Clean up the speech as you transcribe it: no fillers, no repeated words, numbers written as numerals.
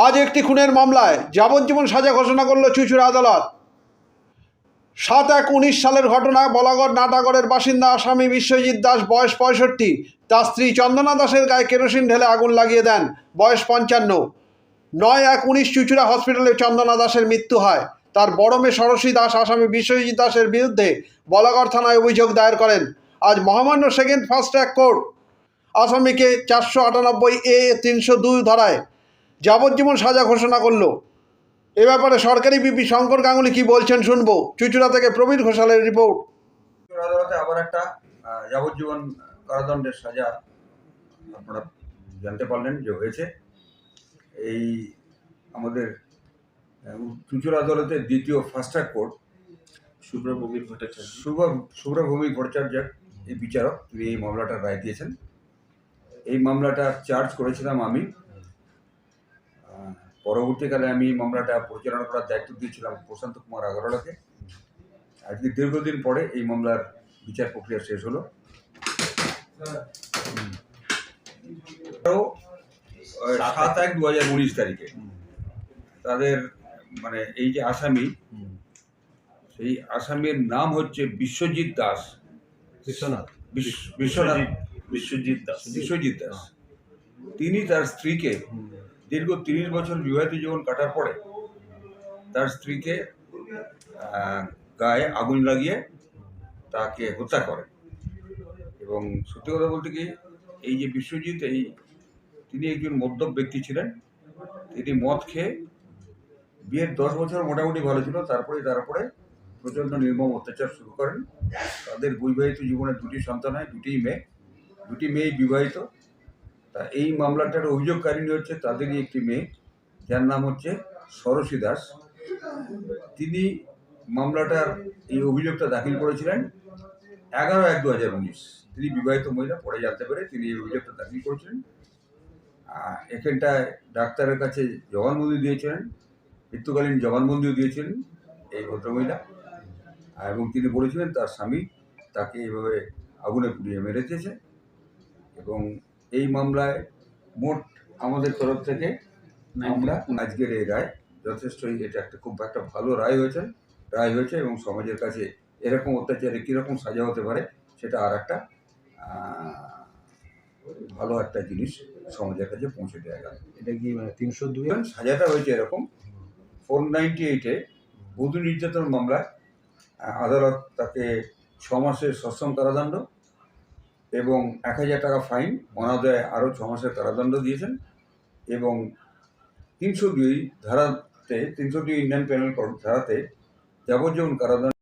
আজ একটি খুনের মামলায় যাবজ্জীবন সাজা ঘোষণা করল চুঁচুড়া আদালত। 7/1/19 সালের ঘটনা। বলাগড় নাটাগড়ের বাসিন্দা আসামি বিশ্বজিৎ দাস, বয়স 65, তার স্ত্রী চন্দনা দাসের গায়ে কেরোসিন ঢেলে আগুন লাগিয়ে দেন, বয়স 55। 9/1/19 চুঁচুড়া হসপিটালে চন্দনা দাসের মৃত্যু হয়। তার বড় মেয়ে ষোড়শী দাস আসামি বিশ্বজিৎ দাসের বিরুদ্ধে বলাগড় থানায় অভিযোগ দায়ের করেন। আজ মহামান্য সেকেন্ড ফাস্ট ট্র্যাক কোর্ট আসামিকে 498A 302 ধারায় যাবজ্জীবন সাজা ঘোষণা করল। এ ব্যাপারে সরকারি বিপি শঙ্কর গাঙ্গুলি কি বলছেন শুনবো। চুঁচুড়া থেকে প্রবীর ঘোষালের রিপোর্ট। আদালতে আবার একটা যাবজ্জীবন কারাদণ্ডের সাজা আপনারা জানতে পারলেন যে হয়েছে। এই আমাদের চুঁচুড়া আদালতের দ্বিতীয় ফাস্ট ট্র্যাক কোর্ট শুভ্রভূমি ভট্টাচার্য এই বিচারক, তিনি এই মামলাটার রায় দিয়েছেন। এই মামলাটার চার্জ করেছিলাম আমি। পরবর্তীকালে আমি মামলাটা পরিচালনা করার দায়িত্ব দিয়েছিলাম প্রশান্ত কুমার আগরওয়ালাকে। আজকে দীর্ঘদিন পরে এই মামলার বিচার প্রক্রিয়া শেষ হলো। 7/1/2019 তারিখে তাদের মানে এই যে আসামি, সেই আসামির নাম হচ্ছে বিশ্বজিৎ দাস। বিশ্বজিৎ দাস তিনি তার স্ত্রীকে দীর্ঘ 30 বছর বিবাহিত জীবন কাটার পরে তার স্ত্রীকে গায়ে আগুন লাগিয়ে তাকে হত্যা করে। এবং সত্যি কথা বলতে কি, এই যে বিশ্বজিৎ, তিনি একজন মদ্যপ ব্যক্তি ছিলেন। তিনি মদ খেয়ে, বিয়ের 10 বছর মোটামুটি ভালো ছিল, তারপরে প্রচণ্ড নির্মম অত্যাচার শুরু করেন। তাদের বৈবাহিত জীবনে 2টি সন্তান হয়, 2টি মেয়ে বিবাহিত। তা এই মামলাটার অভিযোগকারিণী হচ্ছে তাদেরই একটি মেয়ে, যার নাম হচ্ছে ষোড়শী দাস। তিনি মামলাটার এই অভিযোগটা দাখিল করেছিলেন 11/1/2019। তিনি বিবাহিত মহিলা, পরে জানতে পেরে তিনি এই অভিযোগটা দাখিল করেছিলেন। এখানটায় ডাক্তারের কাছে জবানবন্দি দিয়েছিলেন, মৃত্যুকালীন জবানবন্দিও দিয়েছিলেন এই ভদ্রমহিলা। এবং তিনি বলেছিলেন তার স্বামী তাকে এইভাবে আগুনে পুড়িয়ে মেরে দিয়েছে। এবং এই মামলায় মোট আমাদের তরফ থেকে আমরা আজকের এই রায় যথেষ্টই, এটা খুব একটা ভালো রায় হয়েছে এবং সমাজের কাছে এরকম অত্যাচারে কীরকম সাজা হতে পারে সেটা আর একটা ভালো একটা জিনিস সমাজের কাছে পৌঁছে দেওয়া গেল। এটা কি 302 সাজাটা হয়েছে এরকম। 498-এ বধূ নির্যাতন মামলায় আদালত তাকে 6 মাসের সশ্রম কারাদণ্ড এবং 1000 টাকা ফাইন, অনাদায়ে আরও 6 মাসের কারাদণ্ড দিয়েছেন। এবং 302 ইন্ডিয়ান পেনাল কোড ধারাতে যাবজ্জীবন কারাদণ্ড